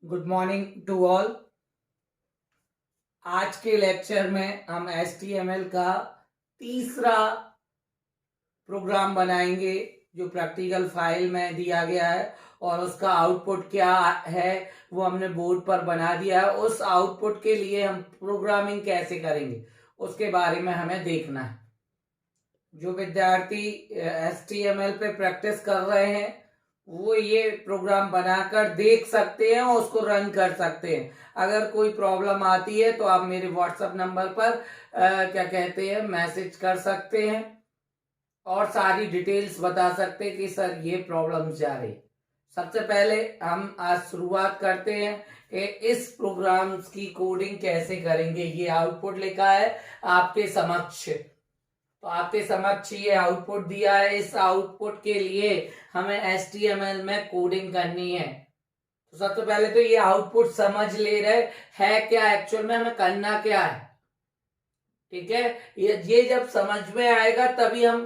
Good morning to all. आज के lecture में हम HTML का तीसरा प्रोग्राम बनाएंगे जो प्रैक्टिकल फाइल में दिया गया है और उसका आउटपुट क्या है वो हमने बोर्ड पर बना दिया है। उस आउटपुट के लिए हम प्रोग्रामिंग कैसे करेंगे उसके बारे में हमें देखना है। जो विद्यार्थी HTML पे प्रैक्टिस कर रहे हैं वो ये प्रोग्राम बनाकर देख सकते हैं और उसको रन कर सकते हैं। अगर कोई प्रॉब्लम आती है तो आप मेरे व्हाट्सएप नंबर पर क्या कहते हैं मैसेज कर सकते हैं और सारी डिटेल्स बता सकते हैं कि सर ये प्रॉब्लम जा रही। सबसे पहले हम आज शुरुआत करते हैं कि इस प्रोग्राम की कोडिंग कैसे करेंगे। ये आउटपुट लिखा है आपके समक्ष, तो आपके समक्ष ये आउटपुट दिया है। इस आउटपुट के लिए हमें HTML में कोडिंग करनी है। तो सबसे पहले तो ये आउटपुट समझ ले रहे है क्या एक्चुअल में हमें करना क्या है। ठीक है, ये जब समझ में आएगा तभी हम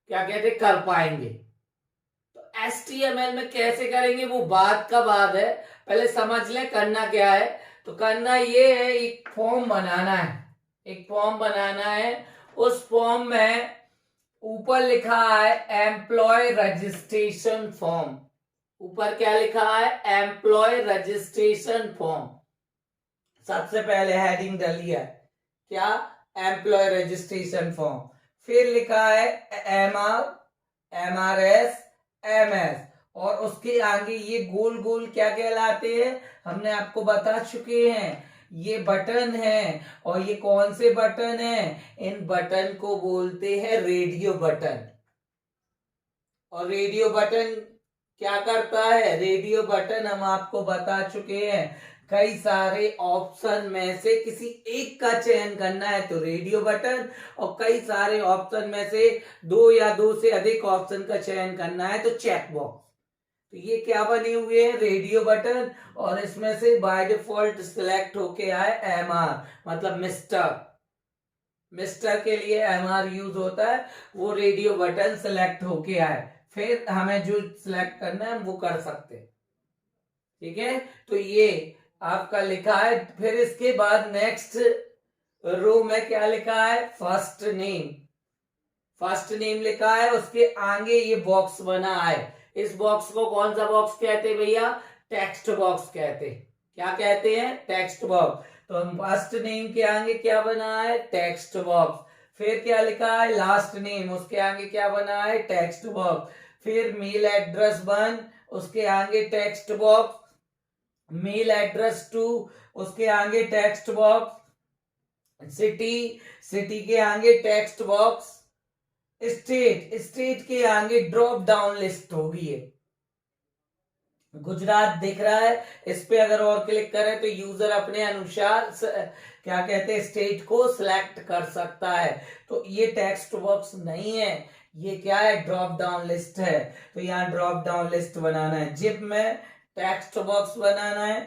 क्या कहते कर पाएंगे। तो HTML में कैसे करेंगे वो बात का बात है, पहले समझ ले करना क्या है। तो करना ये है, एक फॉर्म बनाना है। एक फॉर्म बनाना है, उस फॉर्म में ऊपर लिखा है एम्प्लॉय रजिस्ट्रेशन फॉर्म। ऊपर क्या लिखा है? Employ registration form. सबसे पहले हेडिंग डाली है क्या? Employ registration form. फिर लिखा है MR, MRS, MS और उसके आगे ये गोल गोल क्या कहलाते हैं हमने आपको बता चुके हैं। ये बटन है और ये कौन से बटन है? इन बटन को बोलते हैं रेडियो बटन। और रेडियो बटन क्या करता है? रेडियो बटन हम आपको बता चुके हैं, कई सारे ऑप्शन में से किसी एक का चयन करना है तो रेडियो बटन, और कई सारे ऑप्शन में से दो या दो से अधिक ऑप्शन का चयन करना है तो चेक बॉक्स। तो ये क्या बने हुए हैं? Radio button. और इसमें से बाय डिफॉल्ट सिलेक्ट होके आए MR, मतलब मिस्टर। मिस्टर के लिए MR यूज होता है, वो रेडियो बटन सिलेक्ट होके आए। फिर हमें जो सिलेक्ट करना है हम वो कर सकते हैं। ठीक है, तो ये आपका लिखा है। फिर इसके बाद नेक्स्ट रो में क्या लिखा है? First name. फर्स्ट नेम लिखा है, उसके आगे ये बॉक्स बना है। इस बॉक्स को कौन सा बॉक्स कहते हैं भैया? टेक्स्ट बॉक्स कहते हैं। क्या कहते हैं? Text box. तो हम फर्स्ट नेम के आगे क्या बना है? Text box. फिर क्या लिखा है? लास्ट नेम, उसके आगे क्या बना है? Text box. फिर मेल एड्रेस 1, उसके आगे टेक्स्ट बॉक्स। मेल एड्रेस 2, उसके आगे टेक्स्ट बॉक्स। सिटी, सिटी के आगे टेक्स्ट बॉक्स। स्टेट, स्टेट के आगे ड्रॉप डाउन लिस्ट होगी। है गुजरात दिख रहा है, इस पे अगर और क्लिक करें तो यूजर अपने अनुसार क्या कहते हैं स्टेट को सिलेक्ट कर सकता है। तो ये टेक्स्ट बॉक्स नहीं है, ये क्या है? ड्रॉप डाउन लिस्ट है। तो यहाँ ड्रॉप डाउन लिस्ट बनाना है। जिप में टेक्स्ट बॉक्स बनाना है।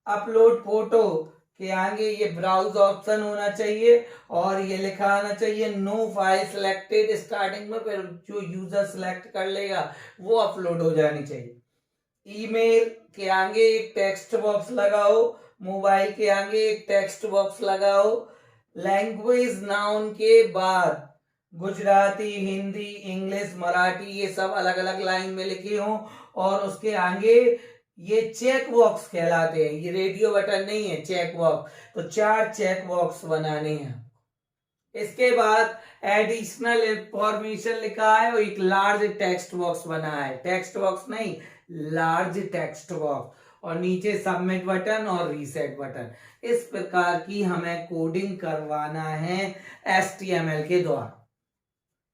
अपलोड फोटो के आगे ये ब्राउज ऑप्शन होना चाहिए और ये लिखा आना चाहिए नो फाइल सिलेक्टेड स्टार्टिंग में, फिर जो यूजर सिलेक्ट कर लेगा वो अपलोड हो जानी चाहिए। ईमेल के आगे एक टेक्स्ट बॉक्स लगाओ, मोबाइल के आगे एक टेक्स्ट बॉक्स लगाओ। लैंग्वेज नाउन के बाद गुजराती, हिंदी, इंग्लिश, मराठी ये सब अलग अलग लाइन में लिखे हों और उसके आगे ये चेक बॉक्स कहलाते हैं। ये रेडियो बटन नहीं है, चेक बॉक्स। तो 4 चेक बॉक्स बनाने हैं। इसके बाद एडिशनल इंफॉर्मेशन लिखा है और एक लार्ज टेक्स्ट बॉक्स बना है। टेक्स्ट बॉक्स नहीं, लार्ज टेक्स्ट बॉक्स। और नीचे सबमिट बटन और रीसेट बटन। इस प्रकार की हमें कोडिंग करवाना है HTML के द्वारा।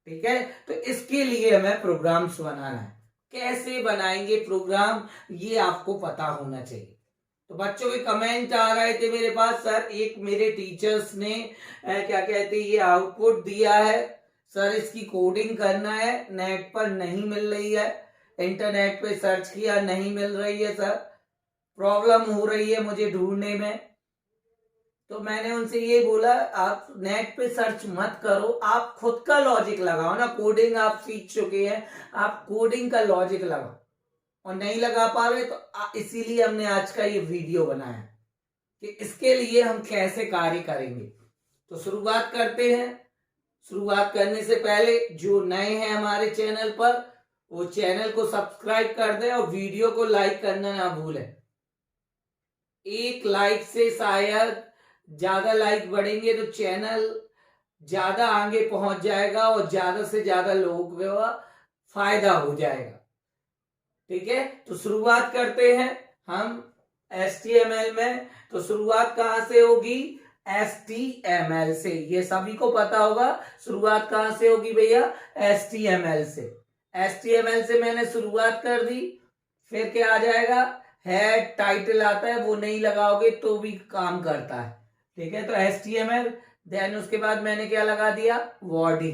ठीक है, तो इसके लिए हमें प्रोग्राम्स बनाना है। कैसे बनाएंगे प्रोग्राम ये आपको पता होना चाहिए। तो बच्चों के कमेंट आ रहे थे मेरे पास, सर एक मेरे टीचर्स ने क्या कहते हैं ये आउटपुट दिया है, सर इसकी कोडिंग करना है, नेट पर नहीं मिल रही है, इंटरनेट पे सर्च किया नहीं मिल रही है सर, प्रॉब्लम हो रही है मुझे ढूंढने में। तो मैंने उनसे ये बोला आप नेट पे सर्च मत करो, आप खुद का लॉजिक लगाओ ना। कोडिंग आप सीख चुके हैं, आप कोडिंग का लॉजिक लगाओ। और नहीं लगा पा रहे तो इसीलिए हमने आज का ये वीडियो बनाया कि इसके लिए हम कैसे कार्य करेंगे। तो शुरुआत करते हैं। शुरुआत करने से पहले जो नए हैं हमारे चैनल पर वो चैनल को सब्सक्राइब कर दें और वीडियो को लाइक करना ना भूलें। एक लाइक से शायद ज्यादा लाइक बढ़ेंगे तो चैनल ज्यादा आगे पहुंच जाएगा और ज्यादा से ज्यादा लोगों को फायदा हो जाएगा। ठीक है, तो शुरुआत करते हैं हम HTML में। तो शुरुआत कहां से होगी? HTML से। ये सभी को पता होगा शुरुआत कहां से होगी भैया? HTML से। HTML से मैंने शुरुआत कर दी, फिर क्या आ जाएगा? हेड टाइटल आता है, वो नहीं लगाओगे तो भी काम करता है। ठीक है, तो HTML, देन उसके बाद मैंने क्या लगा दिया? बॉडी।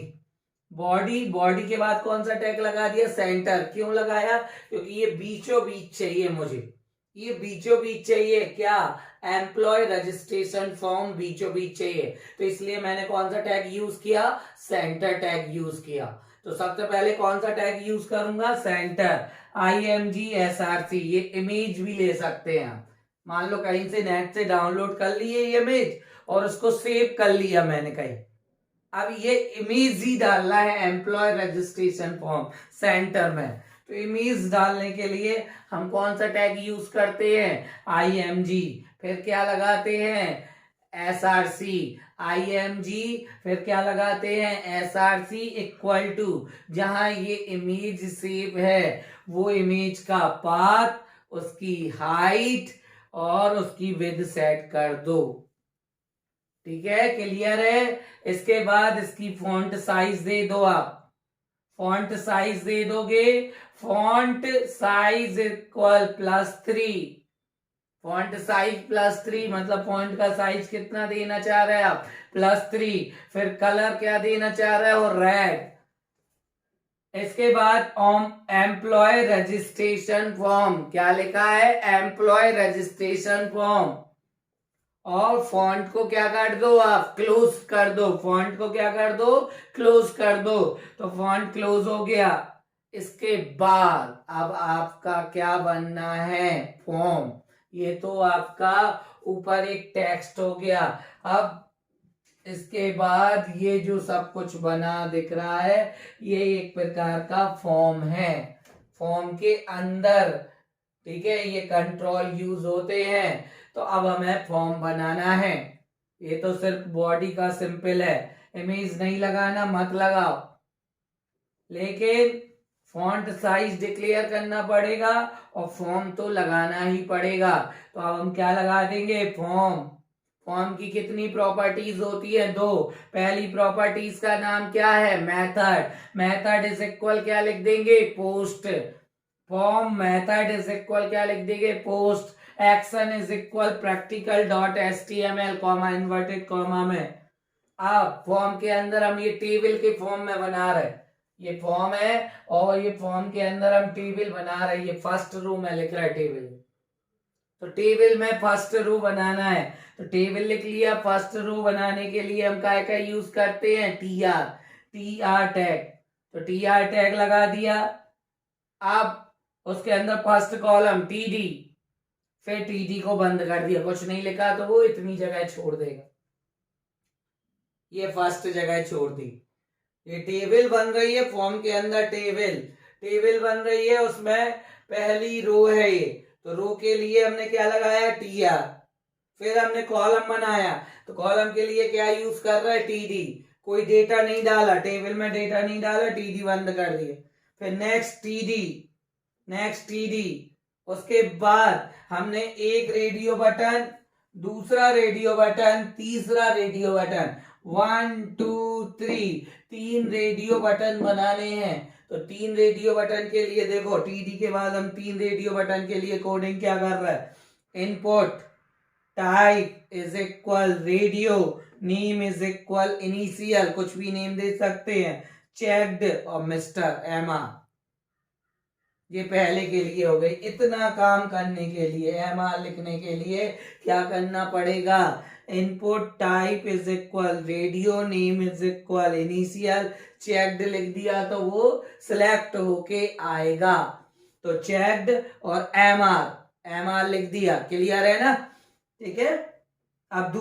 बॉडी के बाद कौन सा टैग लगा दिया? सेंटर। क्यों लगाया? क्योंकि ये बीचों बीच चाहिए मुझे, ये बीचों बीच चाहिए। क्या? एम्प्लॉय रजिस्ट्रेशन फॉर्म बीचों बीच चाहिए, तो इसलिए मैंने कौन सा टैग यूज किया? सेंटर टैग यूज किया। तो सबसे पहले कौन सा टैग यूज करूंगा? सेंटर। IMG SRC। ये इमेज भी ले सकते हैं आप। मान लो कहीं से नेट से डाउनलोड कर लिए ये इमेज और उसको सेव कर लिया मैंने कहीं, अब ये इमेज ही डालना है एम्प्लॉय रजिस्ट्रेशन फॉर्म सेंटर में। तो इमेज डालने के लिए हम कौन सा टैग यूज करते हैं? IMG। फिर क्या लगाते हैं? SRC। IMG फिर क्या लगाते हैं? SRC इक्वल टू, जहां ये इमेज सेव है वो इमेज का पाथ, उसकी हाइट और उसकी विड्थ सेट कर दो। ठीक है, क्लियर है? इसके बाद इसकी फॉन्ट साइज दे दो आप। फॉन्ट साइज दे दोगे, font size equal +3। Font size +3 मतलब फॉन्ट का साइज कितना देना चाह रहे हैं आप? +3। फिर कलर क्या देना चाह रहे हो? रेड। इसके बाद एम्प्लॉय रजिस्ट्रेशन फॉर्म, क्या लिखा है? Employ registration form. और फॉन्ट को क्या कर दो आप? क्लोज कर दो। फॉन्ट को क्या कर दो? क्लोज कर दो। तो फॉन्ट क्लोज हो गया। इसके बाद अब आपका क्या बनना है? फॉर्म। ये तो आपका ऊपर एक टेक्स्ट हो गया। अब इसके बाद ये जो सब कुछ बना दिख रहा है ये एक प्रकार का फॉर्म है। फॉर्म के अंदर, ठीक है, ये कंट्रोल यूज होते हैं। तो अब हमें फॉर्म बनाना है। ये तो सिर्फ बॉडी का सिंपल है, इमेज नहीं लगाना, मत लगाओ, लेकिन फॉन्ट साइज डिक्लेयर करना पड़ेगा और फॉर्म तो लगाना ही पड़ेगा। तो अब हम क्या लगा देंगे? फॉर्म। फॉर्म की कितनी प्रॉपर्टीज होती है? 2। पहली प्रॉपर्टीज का नाम क्या है? मेथड। मेथड इज इक्वल क्या लिख देंगे? Post. Form method is equal क्या लिख देंगे? Post. Action is equal practical dot HTML comma inverted comma में। अब फॉर्म के अंदर हम ये टेबल के फॉर्म में बना रहे, ये फॉर्म है और ये फॉर्म के अंदर हम टेबल बना रहे। ये फर्स्ट रो में लिख रहा है टेबल, तो टेबल में फर्स्ट रो बनाना है। तो टेबल लिख लिया। फर्स्ट रो बनाने के लिए हम काय का यूज करते हैं? TR tag. तो TR टैग लगा दिया। अब उसके अंदर फर्स्ट कॉलम TD, फिर TD को बंद कर दिया, कुछ नहीं लिखा तो वो इतनी जगह छोड़ देगा। ये फर्स्ट जगह छोड़ दी। ये टेबल बन रही है फॉर्म के अंदर, टेबल बन रही है, उसमें पहली रो है ये। तो रो के लिए हमने क्या लगाया? TR। फिर हमने कॉलम बनाया, तो कॉलम के लिए क्या यूज कर रहा है? TD। कोई डेटा नहीं डाला, टेबल में डेटा नहीं डाला, TD बंद कर दिया। फिर नेक्स्ट TD। उसके बाद हमने एक रेडियो बटन, दूसरा रेडियो बटन, तीसरा रेडियो बटन, 1 2 3, 3 रेडियो बटन बनाने हैं। तो 3 रेडियो बटन के लिए देखो, TD के बाद हम 3 रेडियो बटन के लिए कोडिंग क्या कर रहा है? Input type is equal radio, name is equal initial, कुछ भी नेम दे सकते हैं, चेक्ड और मिस्टर एमा। ये पहले के लिए हो गई। इतना काम करने के लिए, MR लिखने के लिए क्या करना पड़ेगा? Input type is equal radio, name is equal initial, checked लिख दिया तो वो सिलेक्ट होके आएगा। तो चेक्ड और एम आर लिख दिया, क्लियर है ना, ठीक है। अब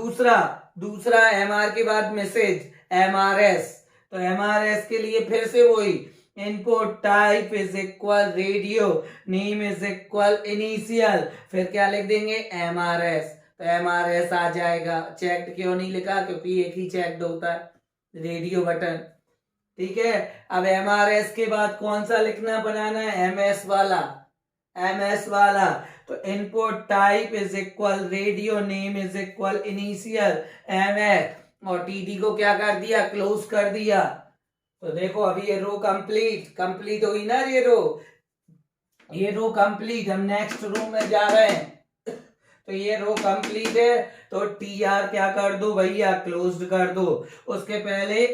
दूसरा एम आर के बाद मैसेज एम आर एस, तो एम आर एस के लिए फिर से वही input type is equal radio, name is equal initial, फिर क्या लिख देंगे एम आर एस, तो एम आर एस आ जाएगा। चेक्ड क्यों नहीं लिखा, क्योंकि एक ही चेक्ड होता है, रेडियो बटन, ठीक है। अब एम आर एस के बाद कौन सा लिखना बनाना है, एम एस वाला, एम एस वाला, तो input type is equal radio, name is equal initial M S, और टीडी को क्या कर दिया, क्लोज कर दिया। तो देखो अभी ये रो कंप्लीट हुई ना, ये रो कंप्लीट। हम नेक्स्ट रो में जा रहे हैं तो ये रो कंप्लीट है, तो टी आर क्या कर दो भैया, क्लोज कर दो। उसके पहले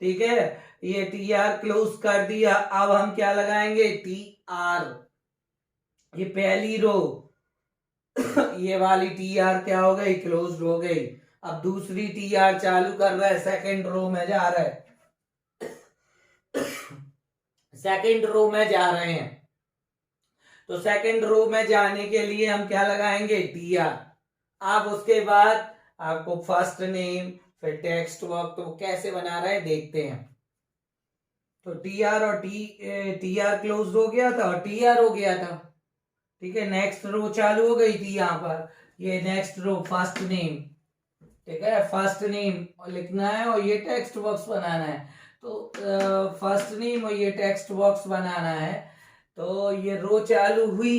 ठीक है, ये टी आर क्लोज कर दिया। अब हम क्या लगाएंगे, टी आर, ये पहली रो ये वाली टी आर क्या हो गई, क्लोज हो गई। अब दूसरी टी आर चालू कर रहा है, सेकंड रो में जा रहा है, सेकंड रो में जा रहे हैं। तो सेकंड रो में जाने के लिए हम क्या लगाएंगे, टी आर। अब उसके बाद आपको फर्स्ट नेम फिर टेक्स्ट वर्क, तो कैसे बना रहे हैं देखते हैं। तो टी आर और टी आर क्लोज हो गया था और टी आर हो गया था, ठीक है। नेक्स्ट रो चालू हो गई थी यहाँ पर, ये नेक्स्ट रो फर्स्ट नेम, ठीक है, फर्स्ट नेम लिखना है और ये टेक्स्ट बॉक्स बनाना है। तो फर्स्ट नेम और ये टेक्स्ट बॉक्स बनाना है, तो ये रो चालू हुई।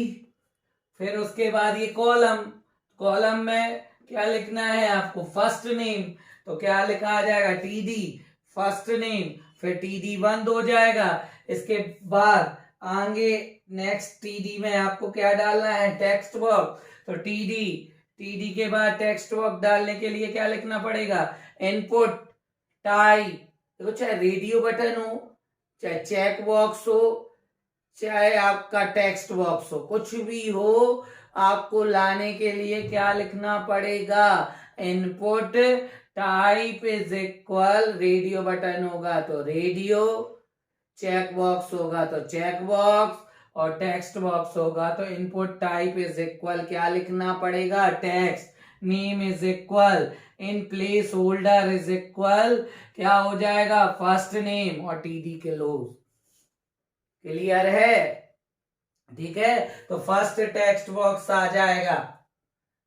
फिर उसके बाद ये कॉलम में क्या लिखना है आपको, फर्स्ट नेम, तो क्या लिखा जाएगा, टीडी फर्स्ट नेम, फिर टीडी बंद हो जाएगा। इसके बाद आगे नेक्स्ट टीडी में आपको क्या डालना है, टेक्स्ट बॉक्स, तो टीडी के बाद टेक्स्ट बॉक्स डालने के लिए क्या लिखना पड़ेगा, इनपुट टाइप, देखो चाहे रेडियो बटन हो, चाहे चेक बॉक्स हो, चाहे आपका टेक्स्ट बॉक्स हो, कुछ भी हो, आपको लाने के लिए क्या लिखना पड़ेगा, input type is equal radio button होगा तो रेडियो, चेक बॉक्स होगा तो चेक बॉक्स, और टेक्स्ट बॉक्स होगा तो इनपुट टाइप इज इक्वल क्या लिखना पड़ेगा, text, name is equal in place holder is equal क्या हो जाएगा, फर्स्ट नेम और टीडी के क्लोज। क्लियर है, ठीक है। तो फर्स्ट टेक्स्ट बॉक्स आ जाएगा।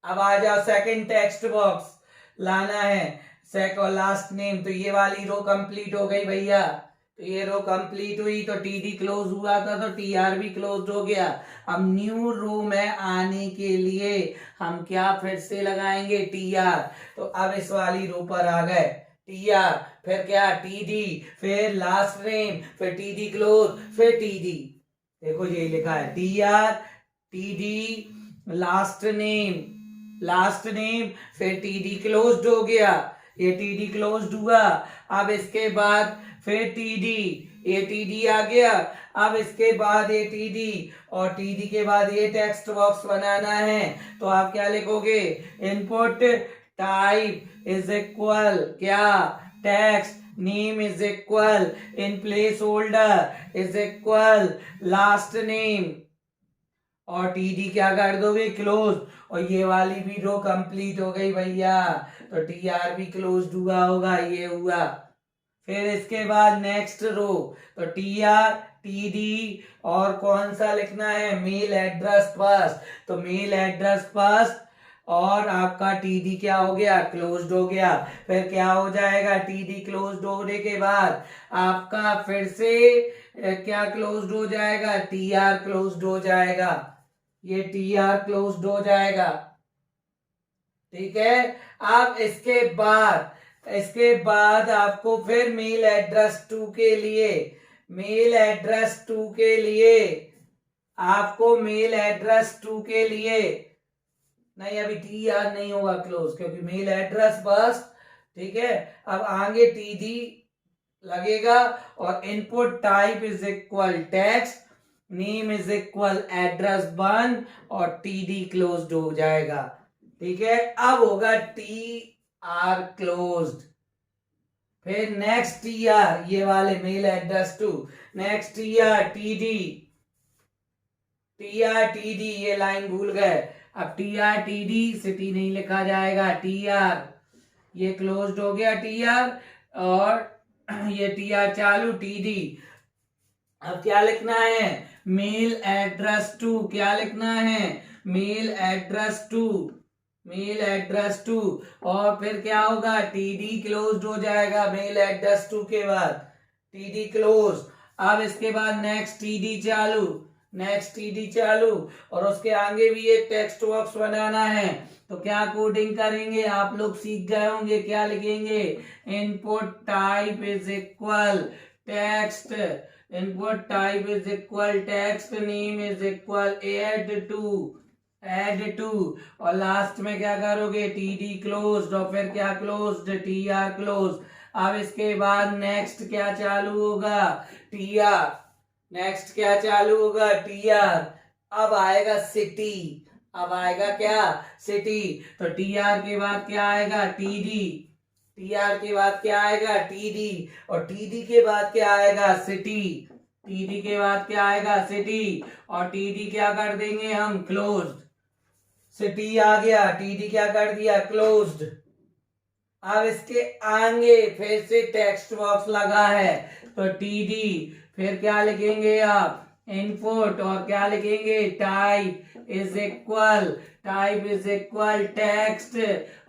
अब आ जाओ सेकंड टेक्स्ट बॉक्स लाना है, सेक और लास्ट नेम, तो ये वाली रो कंप्लीट हो गई भैया। तो ये रो कंप्लीट हुई तो टीडी क्लोज हुआ था तो टीआर भी क्लोज हो गया। अब न्यू रो में आने के लिए हम क्या फिर से लगाएंगे, टीआर। तो अब इस वाली रो पर आ गए टीआर, फिर क्या टीडी, फिर लास्ट नेम, फिर टीडी क्लोज, फिर टीडी। देखो ये लिखा है टीआर टीडी लास्ट नेम, फिर टीडी क्लोज्ड हो गया, ये टीडी क्लोज्ड हुआ। अब इसके बाद फिर टीडी, ये टीडी आ गया। अब इसके बाद ये टीडी और टीडी के बाद ये टेक्स्ट बॉक्स बनाना है, तो आप क्या लिखोगे, इनपुट टाइप इज इक्वल क्या, text, name is equal in place holder is equal last name, और टीडी क्या कर दोगे, क्लोज। और ये वाली भी रो कंप्लीट हो गई भैया, तो टीआर भी क्लोज हुआ होगा, ये हुआ। फिर इसके बाद नेक्स्ट रो, तो टीआर टीडी और कौन सा लिखना है, मेल एड्रेस फर्स्ट, तो मेल एड्रेस फर्स्ट और आपका टीडी क्या हो गया, क्लोज्ड हो गया। फिर क्या हो जाएगा, टीडी क्लोज्ड होने के बाद आपका फिर से क्या क्लोज्ड हो जाएगा, टीआर क्लोज्ड हो जाएगा, ये टीआर क्लोज्ड हो जाएगा, ठीक है। अब इसके बाद आपको फिर मेल एड्रेस 2 के लिए आपको मेल एड्रेस 2 के लिए नहीं, अभी टीआर नहीं होगा क्लोज क्योंकि मेल एड्रेस फर्स्ट, ठीक है। अब आगे टीडी लगेगा और input type is equal text, name is equal address 1 और टीडी क्लोज्ड हो जाएगा, ठीक है। अब होगा टी आर क्लोज्ड। फिर नेक्स्ट टीआर, ये वाले mail address 2, next TR TD, TRTD, ये लाइन भूल गए। अब TRTD सिटी नहीं लिखा जाएगा, TR, ये क्लोज्ड हो गया TR, और ये TR चालू TD। अब क्या लिखना है, मेल एड्रेस टू, क्या लिखना है, mail address two, mail address two, और फिर क्या होगा, TD क्लोज्ड हो जाएगा मेल एड्रेस टू के बाद, TD क्लोज। अब इसके बाद नेक्स्ट TD चालू, नेक्स्ट TD चालू, और उसके आगे भी एक टेक्स्ट बॉक्स बनाना है। तो क्या कोडिंग करेंगे, आप लोग सीख गए होंगे, क्या लिखेंगे, input type is equal text, input type is equal text, name is equal add two, और लास्ट में क्या करोगे, TD क्लोज्ड, और फिर क्या क्लोज्ड, TR क्लोज। अब इसके बाद नेक्स्ट क्या चालू होगा, TR, नेक्स्ट क्या चालू होगा, TR। अब आएगा सिटी, अब आएगा क्या, सिटी। तो TR के बाद क्या आएगा, TD, TR के बाद क्या आएगा, TD, और TD के बाद क्या आएगा, सिटी, TD के बाद क्या आएगा, सिटी, और TD क्या कर देंगे हम, क्लोज्ड। सिटी आ गया, TD क्या कर दिया, क्लोज्ड। अब इसके आगे फिर से टेक्स्ट बॉक्स लगा है, तो TD, फिर क्या लिखेंगे आप, इनपुट, और क्या लिखेंगे, type is equal, type is equal text,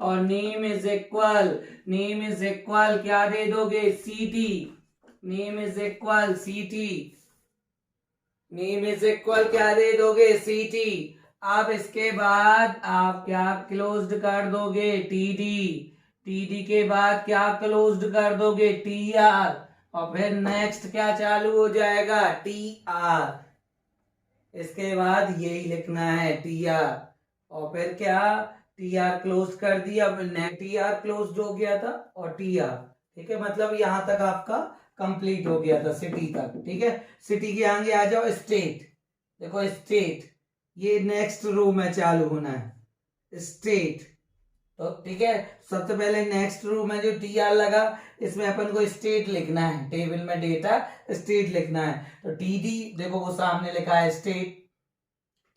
और name is equal, name is equal क्या दे दोगे, CT, name is equal CT, name is equal क्या दे दोगे, CT। अब इसके बाद आप क्या क्लोज्ड कर दोगे, TD, TD के बाद क्या क्लोज्ड कर दोगे, TR, और फिर नेक्स्ट क्या चालू हो जाएगा, TR। इसके बाद यही लिखना है, TR, और फिर क्या, TR क्लोज कर दिया, TR क्लोज्ड हो गया था, और TR, ठीक है, मतलब यहां तक आपका कंप्लीट हो गया था, सिटी तक, ठीक है। सिटी के आगे आ जाओ, स्टेट, देखो स्टेट, ये नेक्स्ट रो में चालू होना है, स्टेट। तो ठीक है, सबसे पहले नेक्स्ट रो में जो TR लगा, इसमें अपन को स्टेट लिखना है, टेबल में डेटा स्टेट लिखना है। तो TD, देखो वो सामने लिखा है स्टेट,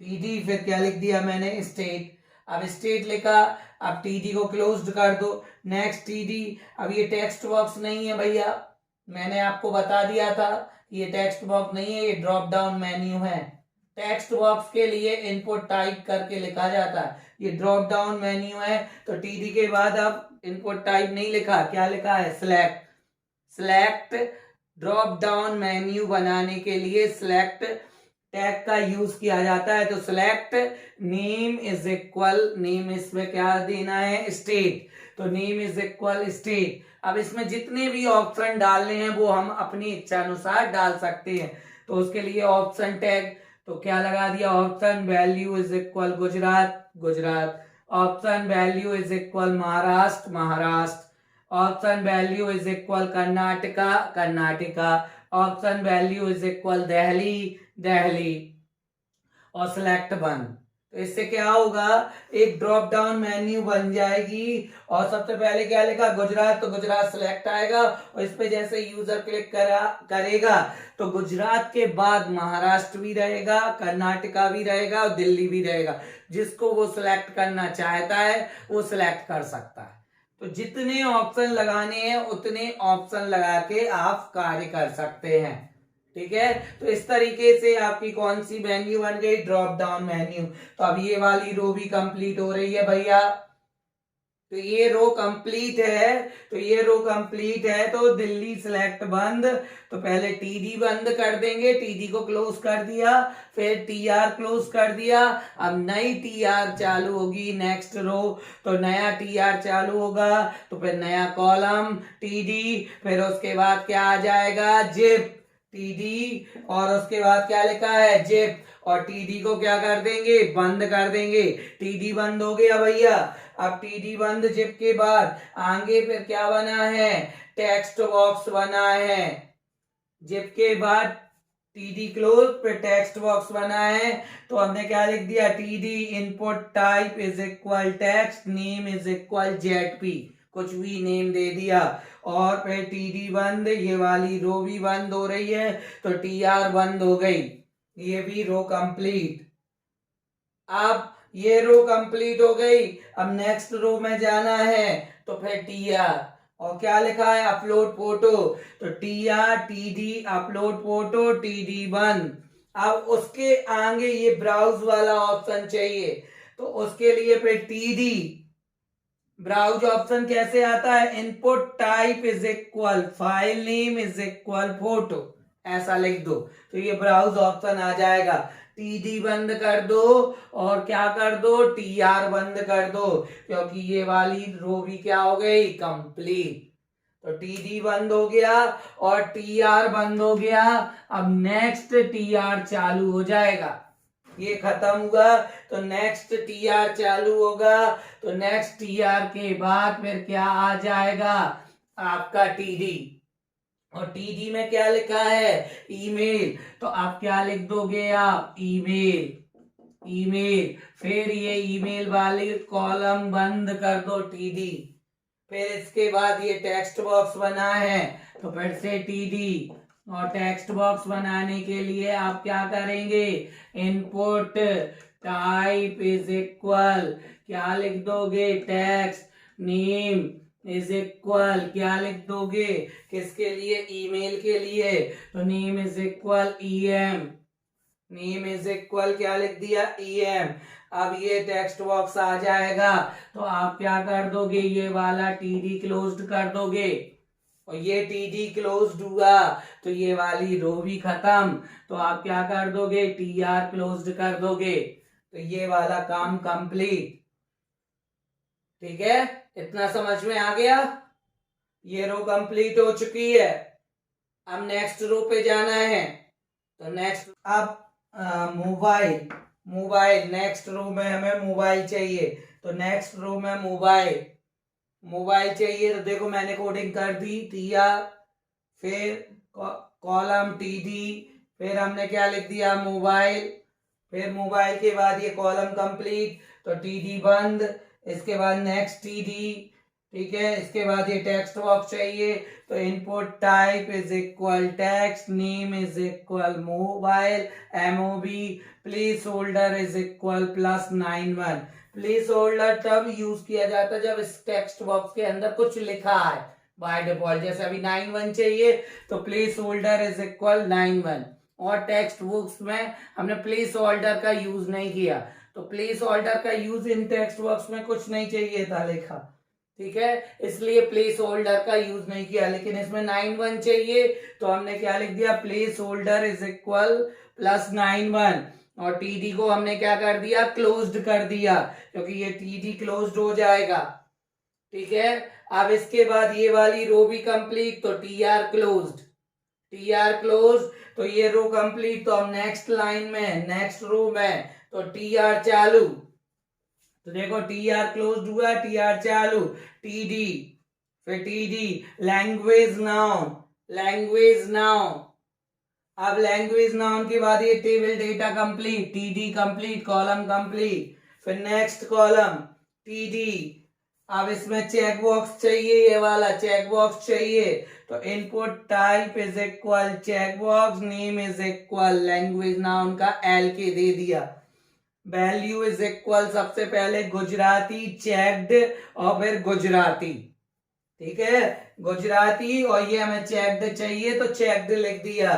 TD, फिर क्या लिख दिया मैंने, स्टेट। अब स्टेट लिखा, अब TD को क्लोज्ड कर दो, नेक्स्ट TD। अब ये टेक्स्ट बॉक्स नहीं है भैया, मैंने आपको बता दिया था, ये टेक्स्ट बॉक्स नहीं है, ये ड्रॉप डाउन मेन्यू है। टेक्स्ट बॉक्स के लिए इनपुट टाइप करके लिखा जाता है, ये ड्रॉप डाउन मेन्यू है। तो TD के बाद अब इनपुट टाइप नहीं लिखा, क्या लिखा है, select. Select drop down menu बनाने के लिए सिलेक्ट टैग का यूज किया जाता है। तो select name is equal, name इसमें क्या देना है, स्टेट, तो नेम इज इक्वल स्टेट। अब इसमें जितने भी ऑप्शन डालने हैं वो हम अपनी इच्छा अनुसार डाल सकते हैं। तो उसके लिए ऑप्शन टैग, तो क्या लगा दिया, option value is equal Gujarat, Gujarat, option value is equal Maharashtra, Maharashtra, option value is equal Karnataka, Karnataka, option value is equal Delhi, Delhi, और सिलेक्ट बन। तो इससे क्या होगा, एक ड्रॉप डाउन मेन्यू बन जाएगी, और सबसे पहले क्या लिखा, गुजरात, तो गुजरात सिलेक्ट आएगा, और इस पे जैसे यूजर क्लिक करेगा तो गुजरात के बाद महाराष्ट्र भी रहेगा, कर्नाटका भी रहेगा, और दिल्ली भी रहेगा। जिसको वो सिलेक्ट करना चाहता है वो सिलेक्ट कर सकता है। तो जितने ऑप्शन लगाने हैं उतने ऑप्शन लगा के आप कार्य कर सकते हैं, ठीक है। तो इस तरीके से आपकी कौन सी मेन्यू बन गई, ड्रॉप डाउन मेन्यू। तो अब ये वाली रो भी कंप्लीट हो रही है भैया, तो ये रो कंप्लीट है, तो ये रो कंप्लीट है। तो दिल्ली सिलेक्ट बंद, तो पहले TD बंद कर देंगे, TD को क्लोज कर दिया, फिर TR क्लोज कर दिया। अब नई TR चालू होगी, नेक्स्ट रो, तो नया TR चालू होगा, तो फिर नया कॉलम TD, फिर उसके बाद क्या आ जाएगा, जिप, TD, और उसके बाद क्या लिखा है, जिप, और TD को क्या कर देंगे, बंद कर देंगे। TD बंद हो गया भैया। अब TD बंद, जिप के बाद आगे फिर क्या बना है, टेक्स्ट बॉक्स बना है। जिप के बाद TD क्लोज, फिर टेक्स्ट बॉक्स बना है। तो हमने क्या लिख दिया, TD input type is equal text, name is equal ZP, कुछ भी नेम दे दिया, और फिर TD बंद, ये वाली रो भी बंद हो रही है, तो TR बंद हो गई। ये भी रो कंप्लीट। अब ये रो कंप्लीट हो गई। अब नेक्स्ट रो में जाना है तो फिर टी आर, और क्या लिखा है अपलोड फोटो, तो T R T D upload photo TD1। अब उसके आगे ये ब्राउज वाला ऑप्शन चाहिए, तो उसके लिए फिर TD ब्राउज ऑप्शन कैसे आता है, input type is equal file name is equal photo, ऐसा लिख दो तो ये ब्राउज ऑप्शन आ जाएगा। TD बंद कर दो और क्या कर दो, TR बंद कर दो, क्योंकि ये वाली रो भी क्या हो गई कंप्लीट। तो TD बंद हो गया और TR बंद हो गया। अब नेक्स्ट TR चालू हो जाएगा। ये खत्म हुआ तो नेक्स्ट TR चालू होगा, तो नेक्स्ट TR के बाद फिर क्या आ जाएगा आपका TD, और TD में क्या लिखा है ईमेल, तो आप क्या लिख दोगे आप ईमेल, ईमेल, फिर ये ईमेल वाली कॉलम बंद कर दो TD। फिर इसके बाद ये टेक्स्ट बॉक्स बना है तो फिर से TD, और टेक्स्ट बॉक्स बनाने के लिए आप क्या करेंगे, इनपुट टाइप इज इक्वल क्या लिख दोगे, टेक्स्ट नेम इज इक्वल क्या लिख दोगे, किसके लिए ईमेल के लिए, तो name is equal EM, name is equal क्या लिख दिया EM। अब ये टेक्स्ट बॉक्स आ जाएगा तो आप क्या कर दोगे, ये वाला TD क्लोज्ड कर दोगे, और ये TD क्लोज्ड हुआ तो ये वाली रो भी खत्म, तो आप क्या कर दोगे TR क्लोज्ड कर दोगे, तो ये वाला काम कंप्लीट। ठीक है, इतना समझ में आ गया। ये रो कंप्लीट हो चुकी है। अब नेक्स्ट रो पे जाना है, तो नेक्स्ट अब मोबाइल, मोबाइल नेक्स्ट रो में हमें मोबाइल चाहिए, तो नेक्स्ट रो में मोबाइल, मोबाइल चाहिए, तो देखो मैंने कोडिंग कर दी TR, फिर कॉलम TD, फिर हमने क्या लिख दिया मोबाइल, फिर मोबाइल के बाद ये कॉलम कंप्लीट तो TD बंद, इसके बाद नेक्स्ट TD, ठीक है, इसके बाद ये टेक्स्ट बॉक्स चाहिए तो input type is equal text name is equal mobile MOB place holder is equal +91। Place holder तब यूज किया जाता है जब इस टेक्स्ट बॉक्स के अंदर कुछ लिखा है बाय डिफॉल्ट, जैसे अभी 91 चाहिए तो प्लेस होल्डर इज इक्वल 91, और टेक्स्ट बुक्स में हमने प्लेस होल्डर का यूज नहीं किया, तो प्लेस होल्डर का यूज इन टेक्स्ट बॉक्स में कुछ नहीं चाहिए था लिखा, ठीक है, इसलिए प्लेस होल्डर का यूज नहीं किया, लेकिन इसमें 91 चाहिए तो हमने क्या लिख दिया प्लेस होल्डर इज इक्वल +91, और TD को हमने क्या कर दिया क्लोज्ड कर दिया, क्योंकि ये TD क्लोज्ड हो जाएगा। ठीक है, अब इसके बाद ये वाली रो भी कंप्लीट तो TR क्लोज्ड, TR क्लोज, तो ये रो कंप्लीट, तो अब नेक्स्ट लाइन में नेक्स्ट रो में तो TR चालू, तो देखो TR क्लोज्ड हुआ TR चालू, TD, फिर TD language noun, language noun, अब लैंग्वेज नाउन के बाद ये table data complete, TD complete, column complete, फिर नेक्स्ट कॉलम TD, अब इसमें चेक बॉक्स चाहिए, ये वाला चेक बॉक्स चाहिए, तो input type is equal check box name is equal language known का LK दे दिया, वैल्यू इज इक्वल सबसे पहले गुजराती चेक्ड और फिर गुजराती, ठीक है, गुजराती, और ये हमें चेक्ड चाहिए तो चेक्ड लिख दिया,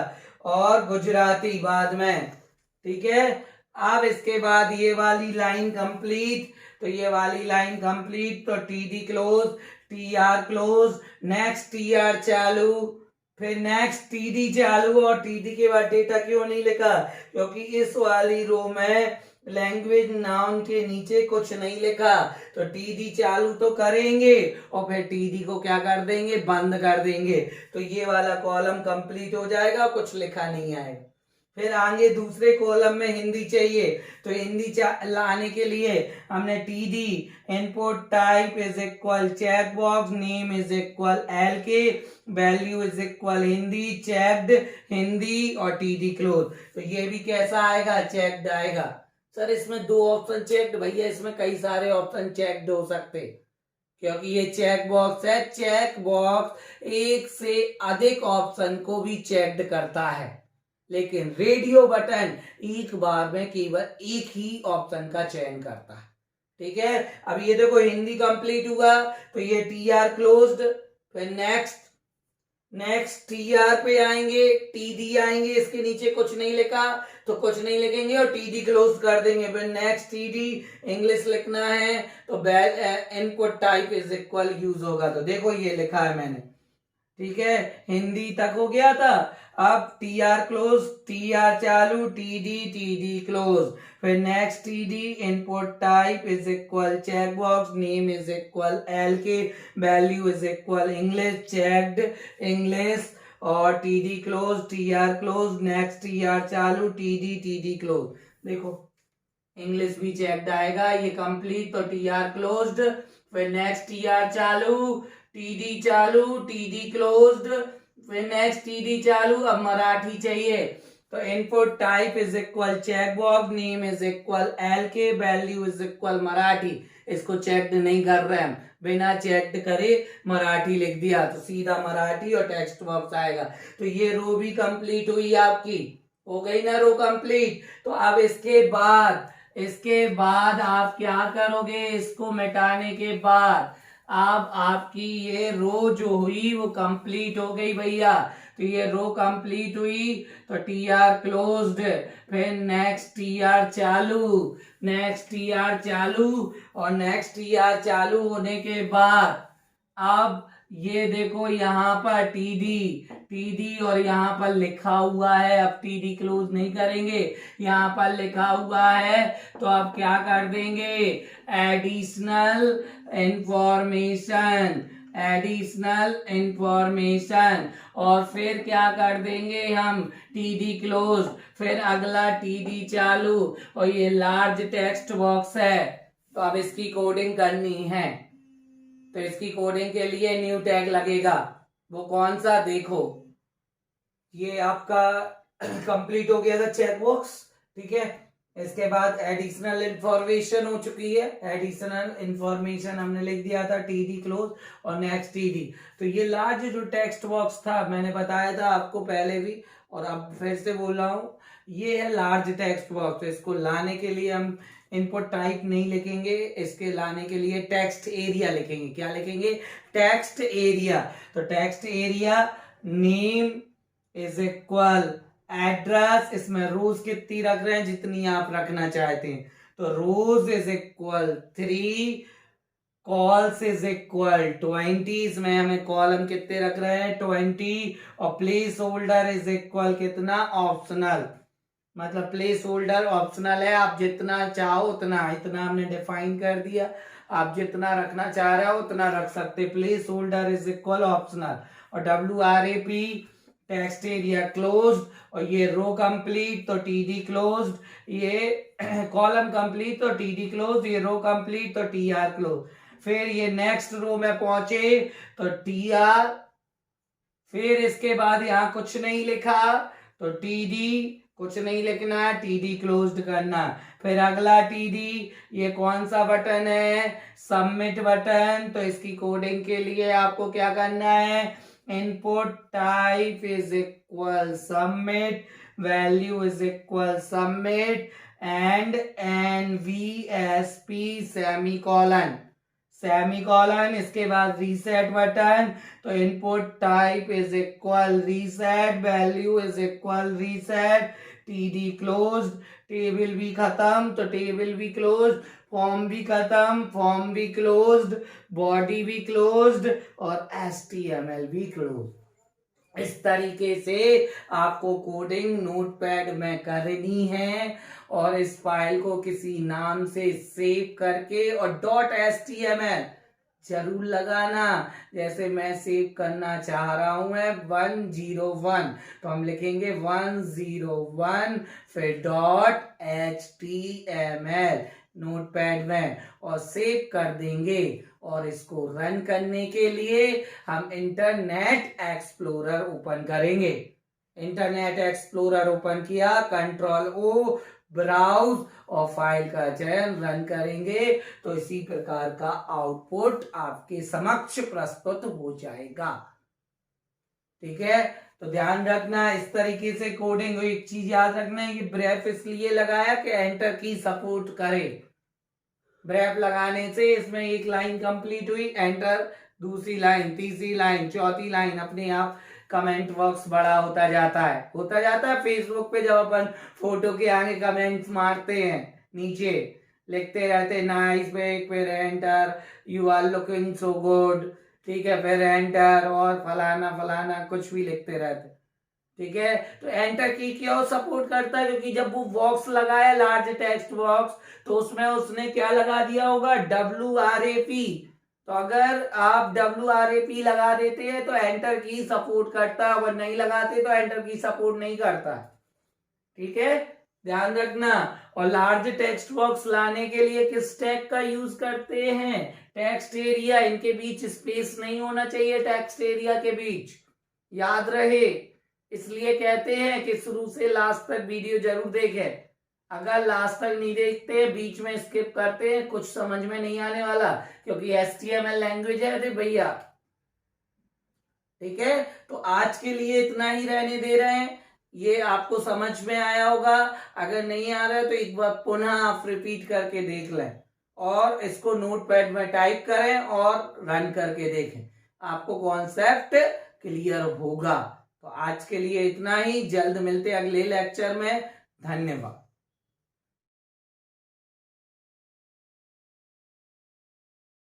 और गुजराती बाद में, ठीक है। अब इसके बाद ये वाली लाइन कंप्लीट, तो ये वाली लाइन कंप्लीट, तो TD close, TR close, next TR चालू, फिर नेक्स्ट TD चालू, और TD के बाद डेटा क्यों नहीं लिखा, क्योंकि इस वाली रो में लैंग्वेज नाउन के नीचे कुछ नहीं लिखा, तो TD चालू तो करेंगे और फिर TD को क्या कर देंगे बंद कर देंगे, तो ये वाला कॉलम कंप्लीट हो जाएगा, कुछ लिखा नहीं आएगा। फिर आगे दूसरे कॉलम में हिंदी चाहिए, तो हिंदी लाने के लिए हमने TD input type is equal check box name is equal LK value is equal Hindi checked Hindi और TD क्लोज, तो ये भी कैसा आएगा चेक्ड आएगा। सर इसमें 2 ऑप्शन चेक्ड, भैया इसमें कई सारे ऑप्शन चेक्ड हो सकते, क्योंकि ये चेक बॉक्स है, चेक बॉक्स एक से अधिक ऑप्शन को भी चेक्ड करता है, लेकिन रेडियो बटन एक बार में केवल एक ही ऑप्शन का चयन करता है। ठीक है, अब ये देखो हिंदी कंप्लीट हुआ तो ये TR क्लोज्ड, फिर नेक्स्ट TR पे आएंगे, TD आएंगे, इसके नीचे कुछ नहीं लिखा तो कुछ नहीं लिखेंगे और TD क्लोज कर देंगे। फिर नेक्स्ट TD इंग्लिश लिखना है तो input type is equal use होगा। तो देखो ये लिखा है मैंने, ठीक है, हिंदी तक हो गया था। अब TR क्लोज, TR चालू, TD क्लोज, फिर next TD input type is equal check box, name is equal LK, value is equal English, checked English, और TD close, TR close, next TR चालू, TD क्लोज। देखो English भी checked आएगा, ये complete तो TR closed, फिर next TR चालू, TD closed, फिर नेक्स्ट TD चालू। अब मराठी चाहिए तो input type is equal check box, name is equal LK, value is equal Marathi. इसको चेक्ड नहीं कर रहे हम, बिना चेक्ड करे मराठी लिख दिया तो सीधा मराठी और टेक्स्ट बॉक्स आएगा। तो ये रो भी कंप्लीट हुई आपकी, हो गई ना रो कंप्लीट। तो अब इसके बाद आप क्या करोगे, इसको मिटाने के बाद अब आपकी ये रो जो हुई वो कंप्लीट हो गई भैया। तो ये रो कंप्लीट हुई तो TR क्लोज्ड, फिर नेक्स्ट TR चालू और नेक्स्ट TR चालू होने के बाद अब ये देखो यहाँ पर TD और यहाँ पर लिखा हुआ है। अब TD क्लोज नहीं करेंगे, यहाँ पर लिखा हुआ है तो अब क्या कर देंगे, एडिशनल इंफॉर्मेशन, और फिर क्या कर देंगे हम TD क्लोज, फिर अगला TD चालू, और ये लार्ज टेक्स्ट बॉक्स है तो अब इसकी कोडिंग करनी है। तो इसकी कोडिंग के लिए न्यू टैग लगेगा, वो कौन सा, देखो ये आपका कंप्लीट हो गया था चेक बॉक्स, ठीक है। इसके बाद एडिशनल इंफॉर्मेशन हो चुकी है, एडिशनल इंफॉर्मेशन हमने लिख दिया था TD क्लोज और नेक्स्ट TD। तो ये लार्ज जो टेक्स्ट बॉक्स था मैंने बताया था आपको पहले भी और अब फिर से बोल रहा हूं, ये है लार्ज टेक्स्ट बॉक्स। तो इसको लाने के लिए हम इनपुट टाइप नहीं लिखेंगे, इसके लाने के लिए टेक्स्ट एरिया लिखेंगे। क्या लिखेंगे, टेक्स्ट एरिया। तो text area name is equal address, इसमें रोज कितनी रख रहे हैं, जितनी आप रखना चाहते हैं। तो rows is equal 3, cols is equal 20, इसमें हमें कॉलम कितने रख रहे हैं 20, और प्लेस होल्डर इज इक्वल कितना, ऑप्शनल, मतलब प्लेस होल्डर ऑप्शनल है, आप जितना चाहो उतना, इतना हमने डिफाइन कर दिया, आप जितना रखना चाह रहे हो उतना रख सकते। Place holder is equal optional, और WRAP टेक्स्ट एरिया क्लोज्ड, और ये रो कंप्लीट तो TD क्लोज्ड, ये कॉलम कंप्लीट तो TD क्लोज, ये रो कंप्लीट तो TR क्लोज। फिर ये नेक्स्ट रो में पहुंचे तो TR, फिर इसके बाद यहाँ कुछ नहीं लिखा तो TD, कुछ नहीं लिखना है, TD क्लोज्ड करना। फिर अगला TD, ये कौन सा बटन है, सबमिट बटन। तो इसकी कोडिंग के लिए आपको क्या करना है, input type is equal submit, value is equal submit, and NVSP semicolon, इसके बाद रीसेट बटन। तो input type is equal reset, value is equal reset, TD closed, table भी खत्म तो टेबल भी क्लोज्ड, फॉर्म भी खत्म, फॉर्म भी क्लोज्ड, बॉडी भी क्लोज्ड, और HTML भी क्लोज्ड। इस तरीके से आपको कोडिंग नोटपैड में करनी है और इस फाइल को किसी नाम से सेव करके और .html जरूर लगाना। जैसे मैं सेव करना चाह रहा हूं मैं 101, तो हम लिखेंगे 101 फिर .html नोटपैड में और सेव कर देंगे। और इसको रन करने के लिए हम इंटरनेट एक्सप्लोरर ओपन करेंगे। इंटरनेट एक्सप्लोरर ओपन किया, Ctrl+O ब्राउज और फाइल का चयन, रन करेंगे तो इसी प्रकार का आउटपुट आपके समक्ष प्रस्तुत हो जाएगा। ठीक है, तो ध्यान रखना इस तरीके से कोडिंग हुई। एक चीज याद रखना है कि ब्रेफ इसलिए लगाया कि एंटर की सपोर्ट करे। ब्रेफ लगाने से इसमें एक लाइन कंप्लीट हुई, एंटर, दूसरी लाइन, तीसरी लाइन, चौथी लाइन, अपने आप कमेंट बॉक्स बड़ा होता जाता है। फेसबुक पे जब अपन फोटो के आगे कमेंट्स मारते हैं, नीचे लिखते रहते नाइस बैक, फिर enter, you are looking so good, ठीक है, फिर एंटर और फलाना फलाना कुछ भी लिखते रहते, ठीक है। तो एंटर की क्यों सपोर्ट करता है? क्योंकि जब वो बॉक्स लगाया लार्ज टेक्स्ट बॉक्स, तो उसमें उसने क्या लगा दिया होगा, WRAP। तो अगर आप WRAP लगा देते हैं तो एंटर की सपोर्ट करता, अगर नहीं लगाते तो एंटर की सपोर्ट नहीं करता, ठीक है, ध्यान रखना। और लार्ज टेक्स्ट बॉक्स लाने के लिए किस टैग का यूज करते हैं? Text area. इनके बीच स्पेस नहीं होना चाहिए, टेक्स्ट एरिया के बीच, याद रहे। इसलिए कहते हैं कि शुरू से लास्ट तक वीडियो जरूर देखें। अगर लास्ट तक नहीं देखते, बीच में स्किप करते हैं, कुछ समझ में नहीं आने वाला, क्योंकि HTML लैंग्वेज है रे भैया, ठीक है। तो आज के लिए इतना ही रहने दे रहे हैं। ये आपको समझ में आया होगा। अगर नहीं आ रहा है तो एक बार पुनः आप रिपीट करके देख लें और इसको नोटपैड में टाइप करें और रन करके देखें, आपको कॉन्सेप्ट क्लियर होगा। तो आज के लिए इतना ही, जल्द मिलते अगले लेक्चर में। धन्यवाद।